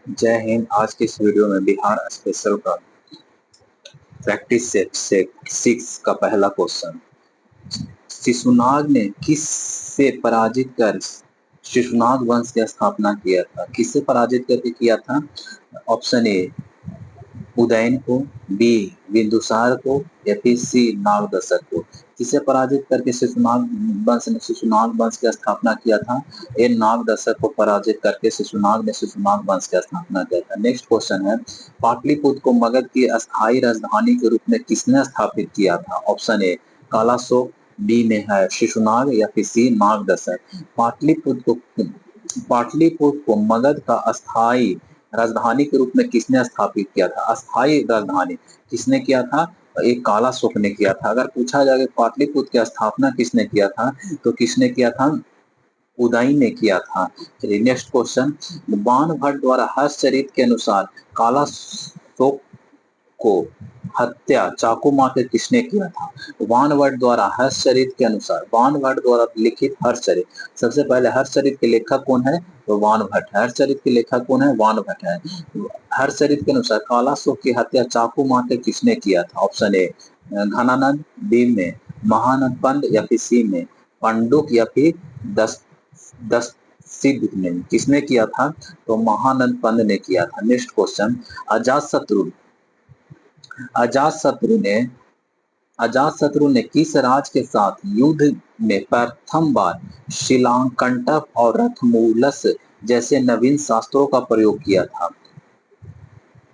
जय हिंद। आज की इस वीडियो में बिहार स्पेशल का प्रैक्टिस सेट से 6 का पहला क्वेश्चन। शिशुनाग ने किस से पराजित कर शिशुनाग वंश की स्थापना किया था? किससे पराजित करके किया था? ऑप्शन ए उदयन को, बी बिंदुसार को, या फिर सी नागदशक को। किसे पराजित करके शिशुनाग वंश की स्थापना किया था? ए नागदशक को पराजित करके शिशुनाग ने शिशुनाग वंश की स्थापना किया था। नेक्स्ट क्वेश्चन है, पाटलिपुत्र को मगध की अस्थायी राजधानी के रूप में किसने स्थापित किया था? ऑप्शन ए कालाशोक, बी में है शिशुनाग, या फिर सी नागदशक। पाटलिपुत्र को मगध का अस्थायी राजधानी के रूप में किसने स्थापित किया था? अस्थायी राजधानी किसने किया था? एक कालाशोक ने किया था। अगर पूछा जाए पाटलिपुत्र की स्थापना किसने किया था, तो किसने किया था? उदय ने किया था। चलिए नेक्स्ट क्वेश्चन, बाणभट्ट द्वारा हर्षचरित के अनुसार कालाशोक को हत्या चाकू मार के किसने किया था? बाणभट्ट द्वारा हर्षचरित के अनुसार, बाणभट्ट द्वारा लिखित हर्षचरित, सबसे पहले हर्षचरित के लेखक कौन है? तो बाणभट्ट। हर्षचरित के लेखक कौन है? बाणभट्ट है। हर्षचरित के अनुसार कालाशोक की हत्या चाकू मार के किसने किया था? ऑप्शन ए घनानंद, बी में महानंद पंत, या फिर सी में पंडुक, या फिर दस दस सिद्ध ने। किसने किया था? तो महानंद पंत ने किया था। नेक्स्ट क्वेश्चन, अजातशत्रु अजातशत्रु ने अजातशत्रु ने किस राज के साथ युद्ध में प्रथम बार शिलांकटक और रथमूलस जैसे नवीन शास्त्रों का प्रयोग किया था?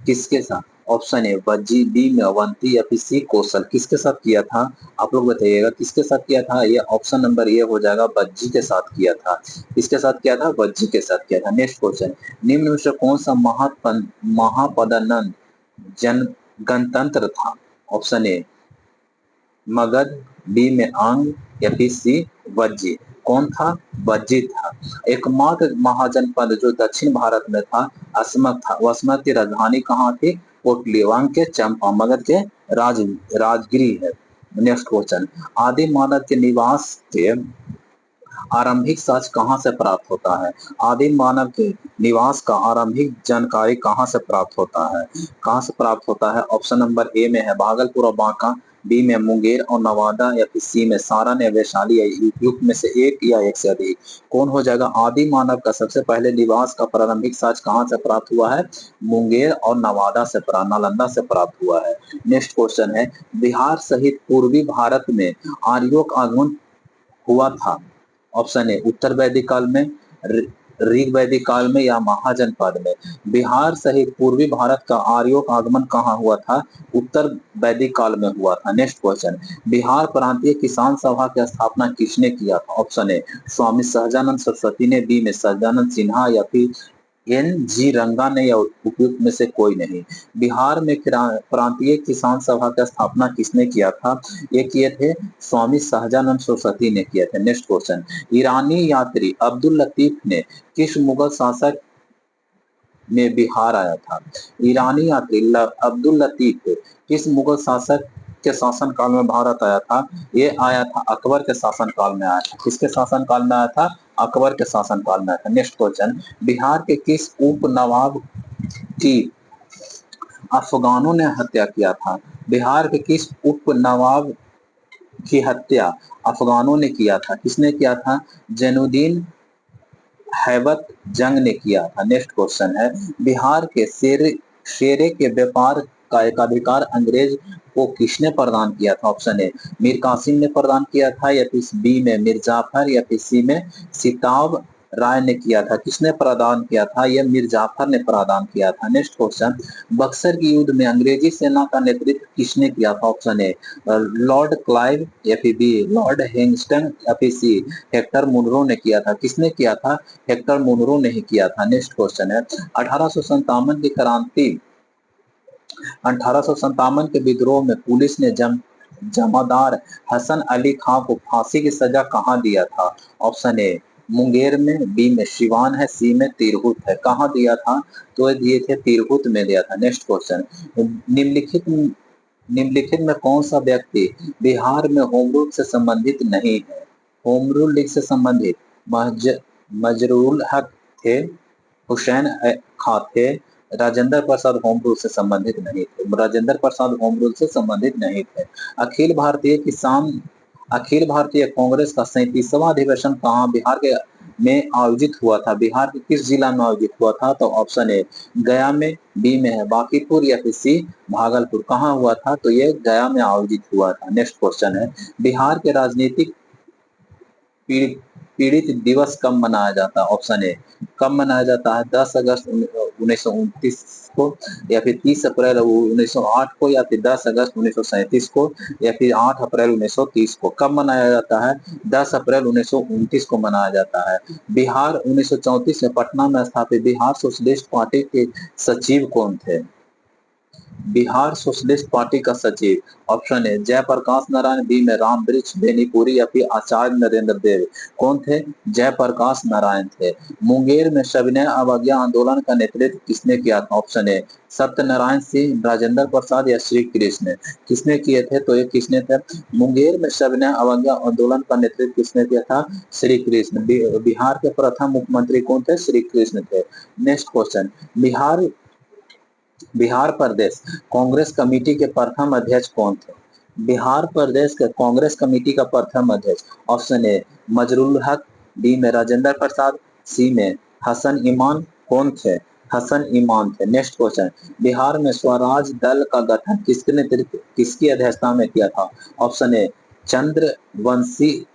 किसके साथ? ऑप्शन ए वज्जी, बी में अवंती, या फिर सी कौशल। किसके साथ किया था? आप लोग बताइएगा किसके साथ किया था? ये ऑप्शन नंबर ए हो जाएगा, वज्जी के साथ किया था। किसके साथ किया था? वज्जी के साथ किया था। नेक्स्ट क्वेश्चन, निम्न में से कौन सा महापदानंद जन गणतंत्र था? ऑप्शन ए मगध, बी में आंग, या फिर सी वज्जी। कौन था? वज्जी था। एकमात्र महाजनपद जो दक्षिण भारत में था अस्मक था। वो अस्मक की राजधानी कहाँ थी? कोटलीवांग के चंपा, मगध के राजगिरी है। नेक्स्ट क्वेश्चन, आदि मानव के निवास के आरंभिक साक्ष्य कहाँ से प्राप्त होता है? आदिम मानव के निवास का आरंभिक जानकारी कहाँ से प्राप्त होता है? कहाँ से प्राप्त होता है? ऑप्शन नंबर ए में है भागलपुर और बांका, बी में मुंगेर और नवादा, या फिर सी में सारण या वैशाली, या उपयुक्त में से एक या एक से अधिक। कौन हो जाएगा? आदि मानव का सबसे पहले निवास का प्रारंभिक साक्ष्य कहाँ से प्राप्त हुआ है? मुंगेर और नवादा से, नालंदा से प्राप्त हुआ है। नेक्स्ट क्वेश्चन है, बिहार सहित पूर्वी भारत में आर्यों का आगमन हुआ था? ऑप्शन ए उत्तर वैदिक काल में, ऋग वैदिक काल में, या महाजनपद में। बिहार सहित पूर्वी भारत का आर्यों का आगमन कहाँ हुआ था? उत्तर वैदिक काल में हुआ था। नेक्स्ट क्वेश्चन, बिहार प्रांतीय किसान सभा की स्थापना किसने किया था? ऑप्शन ए स्वामी सहजानंद सरस्वती ने, बी में सहजानंद सिन्हा, या फिर एन जी रंगा ने, या उपयुक्त में से कोई नहीं। बिहार में प्रांतीय किसान सभा की स्थापना किसने किया था? ये किए थे स्वामी सहजानंद सरस्वती ने किया था। नेक्स्ट क्वेश्चन, ईरानी यात्री अब्दुल लतीफ ने किस मुगल शासक में बिहार आया था? ईरानी यात्री अब्दुल लतीफ किस मुगल शासक के शासन काल में भारत आया था? ये आया था अकबर के शासन काल में आया था। किसके शासन काल में आया था? अकबर के शासन काल में आया था। नेक्स्ट क्वेश्चन, बिहार के किस उप नवाब की अफगानों ने हत्या किया था? बिहार के किस उप नवाब की हत्या अफगानों ने किया था? किसने किया था? जैनुद्दीन हैबत जंग ने किया था। नेक्स्ट क्वेश्चन है, बिहार के शेरे के व्यापार का एकाधिकार अंग्रेज को किसने प्रदान किया था? ऑप्शन ए मीर कासिम ने प्रदान किया था, या फिर बी में मिर्जाफर, या फिर सी में सिताब राय ने किया था। किसने प्रदान किया था? यह मिर्जाफर ने प्रदान किया था। नेक्स्ट क्वेश्चन, बक्सर की युद्ध में अंग्रेजी सेना का नेतृत्व किसने किया था? ऑप्शन ए लॉर्ड क्लाइव, या फिर बी लॉर्ड हेंगस्टन, या फिर सी हेक्टर मुनरो ने किया था। किसने किया था? हेक्टर मुनरो ने ही किया था। नेक्स्ट क्वेश्चन है, 1857 की क्रांति 1857 के विद्रोह में पुलिस ने जमादार हसन अली खां को फांसी की सजा कहां दिया था? ऑप्शन ए मुंगेर में, बी में सिवान है, सी में तिरहुत है। कहां दिया था? तो दिए थे तिरहुत में दिया था। नेक्स्ट क्वेश्चन, निम्नलिखित में कौन सा व्यक्ति बिहार में होम रूल से संबंधित नहीं है? होम रूल लीग से संबंधित मजरूल हक थे, हुसैन खां थे। राजेंद्र प्रसाद होम रूल से संबंधित नहीं थे। राजेंद्र प्रसाद होम रूल से संबंधित नहीं थे। अखिल भारतीय किसान अखिल भारतीय कांग्रेस का 37वां अधिवेशन कहाँ बिहार के में आयोजित हुआ था? बिहार के किस जिला में आयोजित हुआ था? तो ऑप्शन ए गया में, बी में है बांकीपुर, या फिर सी भागलपुर। कहाँ हुआ था? तो ये गया में आयोजित हुआ था। नेक्स्ट क्वेश्चन है, बिहार के राजनीतिक पीड़ित पीड़ित दिवस कब मनाया जाता है? ऑप्शन ए कब मनाया जाता है? 10 अगस्त 1929 को, या फिर 30 अप्रैल 1908 को, या फिर 10 अगस्त 1937 को, या फिर 8 अप्रैल 1930 को। कब मनाया जाता है? 10 अप्रैल 1929 को मनाया जाता है। बिहार 1934 में पटना में स्थापित बिहार सोशलिस्ट पार्टी के सचिव कौन थे? बिहार सोशलिस्ट पार्टी का सचिव, option A Jayaprakash Narayan, B में राम वृक्ष बेनीपुरी, या फिर आचार्य नरेंद्र देव। कौन थे? जयप्रकाश नारायण थे। मुंगेर में सविनय अवज्ञा आंदोलन का नेतृत्व किसने किया था? ऑप्शन ए सत्यनारायण सिंह, राजेंद्र प्रसाद, या श्री कृष्ण। किसने किए थे? तो ये किसने थे? मुंगेर में सविनय अवज्ञा आंदोलन का नेतृत्व किसने किया था? श्री कृष्ण। बिहार के प्रथम मुख्यमंत्री कौन थे? श्री कृष्ण थे। नेक्स्ट क्वेश्चन, बिहार बिहार प्रदेश कांग्रेस कमेटी के प्रथम अध्यक्ष कौन थे? बिहार प्रदेश के कांग्रेस कमेटी का प्रथम अध्यक्ष, ऑप्शन ए मजरूल हक, बी में राजेंद्र प्रसाद, सी में हसन इमाम। कौन थे? हसन इमाम थे। नेक्स्ट क्वेश्चन, बिहार में स्वराज दल का गठन किसके नेतृत्व किसकी अध्यक्षता में किया था? ऑप्शन ए चंद्रवंशी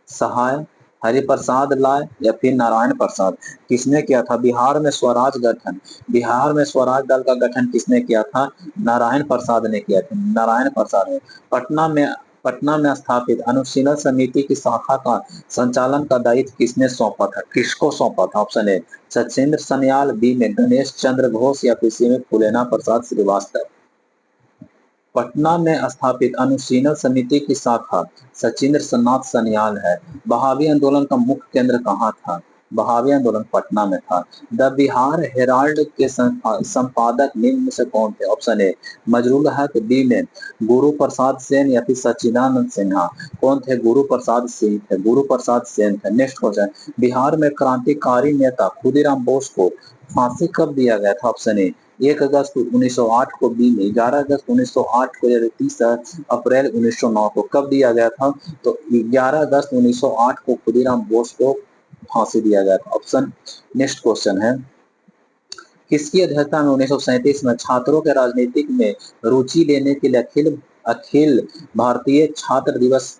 सहाय, हरिप्रसाद लाल, या फिर नारायण प्रसाद। किसने किया था बिहार में स्वराज गठन? बिहार में स्वराज दल का गठन किसने किया था? नारायण प्रसाद ने किया था। नारायण प्रसाद ने। पटना में स्थापित अनुशीलन समिति की शाखा का संचालन का दायित्व किसने सौंपा था? किसको सौंपा था? Option A Sachindra Sanyal, B में गणेश चंद्र घोष, या फिर सी में फूलेना प्रसाद श्रीवास्तव। पटना में स्थापित अनुशीलन समिति की शाखा सचिंद्र नाथ सन्याल है। बहावी आंदोलन का मुख्य केंद्र कहाँ था? बहावी आंदोलन पटना में था। द बिहार हेराल्ड के संपादक निम्न में से कौन थे? ऑप्शन ए मजरूल हक, बी में गुरु प्रसाद सेन, या फिर सच्चिदानंद सिन्हा। कौन थे? गुरु प्रसाद सिंह थे। गुरु प्रसाद सेन थे। नेक्स्ट क्वेश्चन, बिहार में क्रांतिकारी नेता खुदीराम बोस को फांसी कब दिया गया था? ऑप्शन ए 1 अगस्त 1908 को, बी में 11 अगस्त 1908 को, या 30 अप्रैल 1909 को। कब दिया गया था? तो 11 अगस्त 1908 को खुदीराम बोस को फांसी दिया गया था। ऑप्शन। नेक्स्ट क्वेश्चन है, किसकी अध्यक्षता में 1937 में छात्रों के राजनीतिक में रुचि लेने के लिए अखिल अखिल भारतीय छात्र दिवस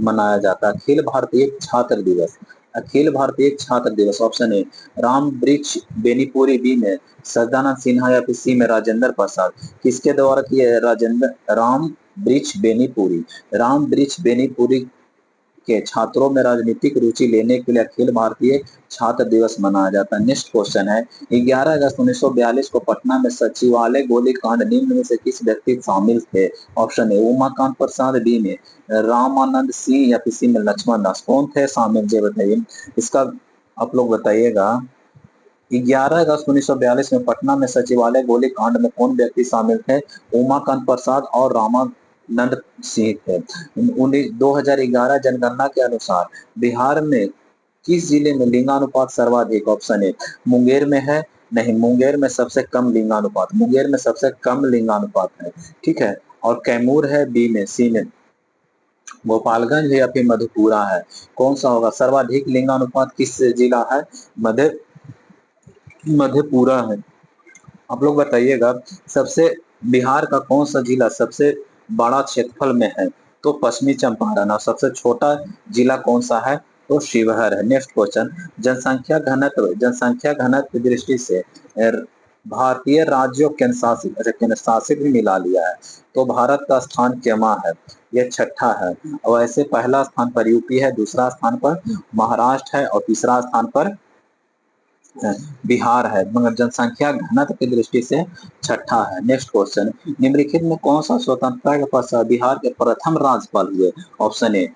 मनाया जाता है? अखिल भारतीय छात्र दिवस। अखिल भारतीय छात्र दिवस, ऑप्शन ए राम वृक्ष बेनीपुरी, बी में सदानंद सिन्हा, या फिर सी में राजेंद्र प्रसाद। किसके द्वारा किया? राम वृक्ष बेनीपुरी। राम वृक्ष बेनीपुरी के छात्रों में राजनीतिक रुचि लेने के लिए अखिल भारतीय छात्र दिवस मनाया जाता है। नेक्स्ट क्वेश्चन है, 11 अगस्त 1942 को पटना में सचिवालय गोलीकांड निम्न में से किस व्यक्ति शामिल थे? Option A Umakant Prasad, B में रामानंद सिंह, या फिर सी में लक्ष्मण दास। कौन थे शामिल? ये बताइए, इसका आप लोग बताइएगा। 11 अगस्त 1942 में पटना में सचिवालय गोलीकांड में कौन व्यक्ति शामिल थे? उमाकांत प्रसाद और रामानंद सिंह थे। 2011 जनगणना के अनुसार बिहार में किस जिले में लिंगानुपात सर्वाधिक? ऑप्शन ए मुंगेर में है। नहीं, मुंगेर में सबसे कम लिंगानुपात। मुंगेर में सबसे कम लिंगानुपात है। ठीक है। और कैमूर है, बी में, सी में गोपालगंज है, या फिर मधेपुरा है। कौन सा होगा? सर्वाधिक लिंगानुपात किस जिला है? मध्य मधेपुरा है। आप लोग बताइएगा, सबसे बिहार का कौन सा जिला सबसे बड़ा क्षेत्रफल में है? तो पश्चिमी चंपारण। और सबसे छोटा जिला कौन सा है? तो शिवहर है। नेक्स्ट क्वेश्चन, जनसंख्या घनत्व की दृष्टि से भारतीय राज्यों केंद्र शासित, अच्छा केंद्र शासित भी मिला लिया है, तो भारत का स्थान केमा है? यह छठा है। और ऐसे पहला स्थान पर यूपी है, दूसरा स्थान पर महाराष्ट्र है, और तीसरा स्थान पर बिहार है, मगर जनसंख्या घनत्व की दृष्टि से छठा है। नेक्स्ट क्वेश्चन, निम्नलिखित में कौन सा स्वतंत्रता के पश्चात बिहार के प्रथम राज्यपाल हुए? ऑप्शन ए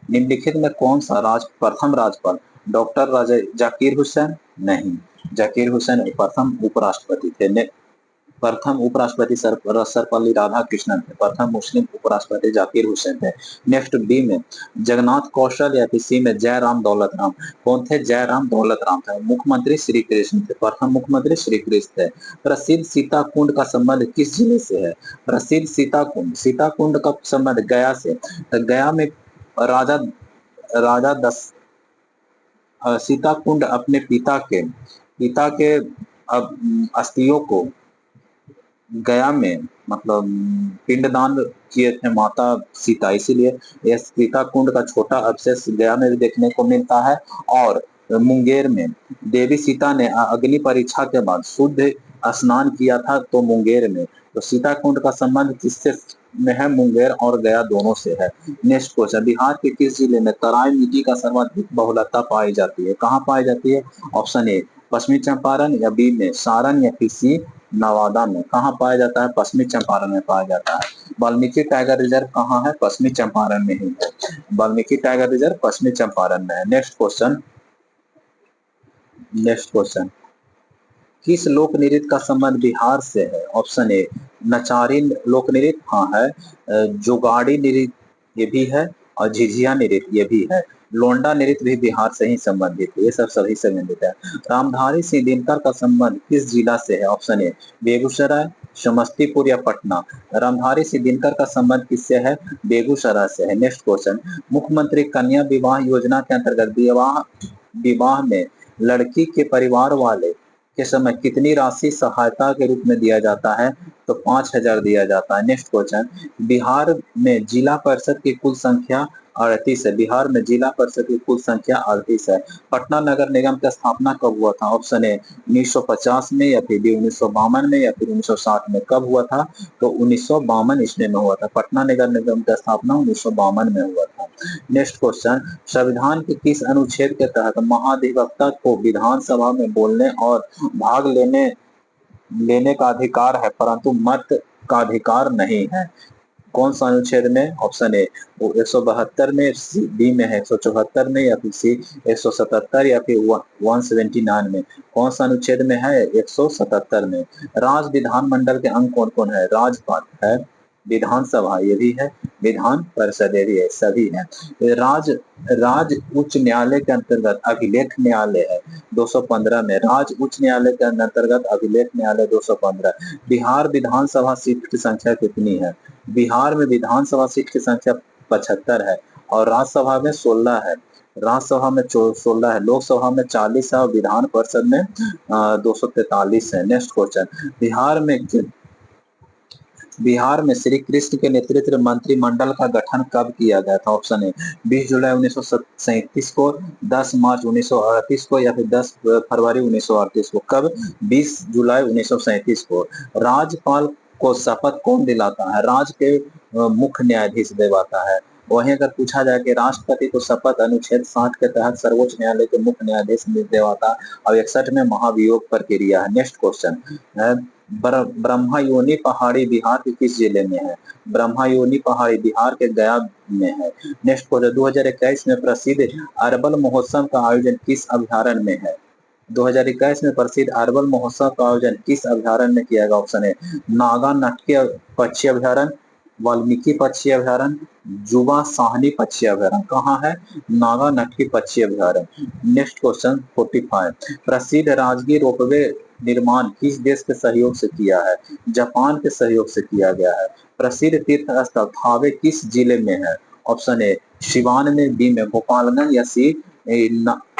निम्नलिखित में कौन सा प्रथम राज्यपाल? डॉक्टर जाकिर हुसैन? नहीं, जाकिर हुसैन प्रथम उपराष्ट्रपति थे। प्रथम उपराष्ट्रपति सर्वपल्ली राधाकृष्णन थे। प्रथम मुस्लिम उपराष्ट्रपति जाकिर हुसैन थे। नेक्स्ट बी में जगन्नाथ कौशल या फिर सी में जयराम दौलत राम। कौन थे? जयराम दौलत राम थे। मुख्यमंत्री श्री कृष्ण थे। प्रथम मुख्यमंत्री श्री कृष्ण थे। प्रसिद्ध सीता कुंड का संबंध किस जिले से है? प्रसिद्ध सीता कुंड का संबंध गया से। तो गया में राजा राजा दस सीता कुंड अपने पिता के अस्थियों को गया में मतलब पिंडदान किए थे माता सीता, इसीलिए यह सीता कुंड का छोटा अवशेष गया में भी देखने को मिलता है। और मुंगेर में देवी सीता ने अग्नि परीक्षा के बाद शुद्ध स्नान किया था, तो मुंगेर में। तो सीता कुंड का संबंध किससे में है? मुंगेर और गया दोनों से है। नेक्स्ट क्वेश्चन, बिहार के किस जिले में तराई मिट्टी का सर्वाधिक बहुलता पाई जाती है? कहाँ पाई जाती है? ऑप्शन ए पश्चिमी चंपारण, या बी में सारण, या फिर सी नवादा में। कहाँ पाया जाता है? पश्चिमी चंपारण में पाया जाता है। वाल्मीकि टाइगर रिजर्व कहाँ है? पश्चिमी चंपारण में ही है। वाल्मीकि टाइगर रिजर्व पश्चिमी चंपारण में है। नेक्स्ट क्वेश्चन, किस लोक नृत्य का संबंध बिहार से है? ऑप्शन ए नचारी लोक नृत्य, हाँ है। जुगाड़ी नृत्य ये भी है, और झिझिया नृत्य ये भी है। लोंडा नृत्य भी बिहार से ही संबंधित है। ये सब सभी से संबंधित है। रामधारी सिंह दिनकर का संबंध किस जिला से है? ऑप्शन ए बेगूसराय, समस्तीपुर या पटना। रामधारी सिंह दिनकर का संबंध किससे है? बेगूसराय से है। नेक्स्ट क्वेश्चन, मुख्यमंत्री कन्या विवाह योजना के अंतर्गत विवाह विवाह में लड़की के परिवार वाले के समय कितनी राशि सहायता के रूप में दिया जाता है? तो 5,000 दिया जाता है। नेक्स्ट क्वेश्चन, बिहार में जिला परिषद की कुल संख्या 38 है। बिहार में जिला परिषद की कुल संख्या 38 है। पटना नगर निगम की स्थापना कब हुआ था? ऑप्शन ए 1950 में, या फिर बी 1952 में, या फिर 1960 में। कब हुआ था? तो 1952 ईस्वी में हुआ था। पटना नगर निगम की स्थापना 1952 में हुआ था। नेक्स्ट क्वेश्चन, संविधान के किस अनुच्छेद के तहत महाधिवक्ता को विधानसभा में बोलने और भाग लेने लेने का अधिकार है, परंतु मत का अधिकार नहीं है? कौन सा अनुच्छेद में? ऑप्शन ए वो 172 में, बी में है 174 में, या फिर सी 177, या फिर 179 में। कौन सा अनुच्छेद में है? 177 में। राज्य विधानमंडल के अंग कौन कौन है? राज्यपाल है, विधानसभा ये भी है, विधान परिषद ये भी है, सभी है। राज्य उच्च न्यायालय के अंतर्गत अभिलेख न्यायालय है 215 में। राज्य उच्च न्यायालय के अंतर्गत अभिलेख न्यायालय 215। बिहार विधानसभा सीट की संख्या कितनी है? बिहार में विधानसभा सीट की संख्या 75 है, और राज्यसभा में 16 है। राज्यसभा में 16 है, लोकसभा में 40 है, और विधान परिषद में 243 है। नेक्स्ट क्वेश्चन, बिहार में श्री कृष्ण के नेतृत्व में मंत्रिमंडल का गठन कब किया गया था? ऑप्शन ए 20 जुलाई 1937 को, 10 मार्च 1938 को, या फिर 10 फरवरी 1938 को। कब? 20 जुलाई 1937 को। राज्यपाल को शपथ कौन दिलाता है? राज्य के मुख्य न्यायाधीश दिलवाता है। वहीं अगर पूछा जाए कि राष्ट्रपति को शपथ अनुच्छेद 60 के तहत सर्वोच्च न्यायालय के मुख्य न्यायाधीश दिलवाता, और 61 में महाभियोग प्रक्रिया है। नेक्स्ट क्वेश्चन, ब्रह्मयोनी पहाड़ी बिहार के किस जिले में है? ब्रह्मयोनी पहाड़ी बिहार के गया में है। नेक्स्ट क्वेश्चन, 2021 में प्रसिद्ध अरबल महोत्सव का आयोजन किस अभ्यारण्य में है? 2021 में प्रसिद्ध अरबल महोत्सव का आयोजन किस अभ्यारण्य में किया गया? ऑप्शन है नागा नटके पक्षी अभ्यारण्य, वाल्मीकि पक्षी अभ्यारण्य, जुबा साहनी पक्षी अभ्यारण्य। कहाँ है? नागा नटकी पक्षी अभ्यारण्य। नेक्स्ट क्वेश्चन 45, प्रसिद्ध राजगीर रोपवे निर्माण किस देश के सहयोग से किया है? जापान के सहयोग से किया गया है। प्रसिद्ध तीर्थ स्थल थावे किस जिले में है? ऑप्शन ए सिवान में, बी में गोपालगंज, या सी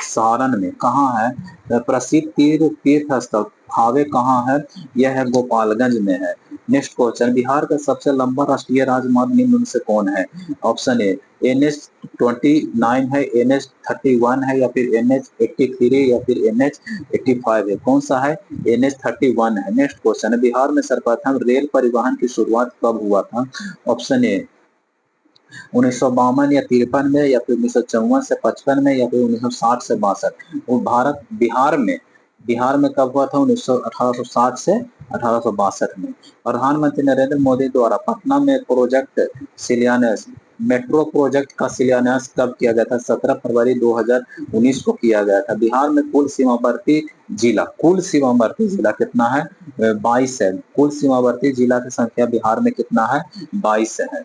सारण में। कहाँ है प्रसिद्ध तीर्थ स्थल थावे? कहाँ है? यह है गोपालगंज में है। नेक्स्ट क्वेश्चन, बिहार का सबसे लंबा राष्ट्रीय राजमार्ग निम्न में से कौन है? ऑप्शन ए NH-29 है, NH-31 है, या फिर NH-83, या फिर NH-85 है। कौन सा है? NH-31 है। नेक्स्ट क्वेश्चन, बिहार में सर्वप्रथम रेल परिवहन की शुरुआत कब हुआ था? ऑप्शन ए 1952 या 53 में, या फिर 1954 से 55 में, या फिर 1960 से 62। बिहार में बिहार में कब हुआ था? 1860 से 1862 में। प्रधानमंत्री नरेंद्र मोदी द्वारा पटना में प्रोजेक्ट शिलान्यास, मेट्रो प्रोजेक्ट का शिलान्यास कब किया गया था? 17 फरवरी 2019 को किया गया था। बिहार में कुल सीमावर्ती जिला कितना है? 22 है। कुल सीमावर्ती जिला की संख्या बिहार में कितना है? 22 है।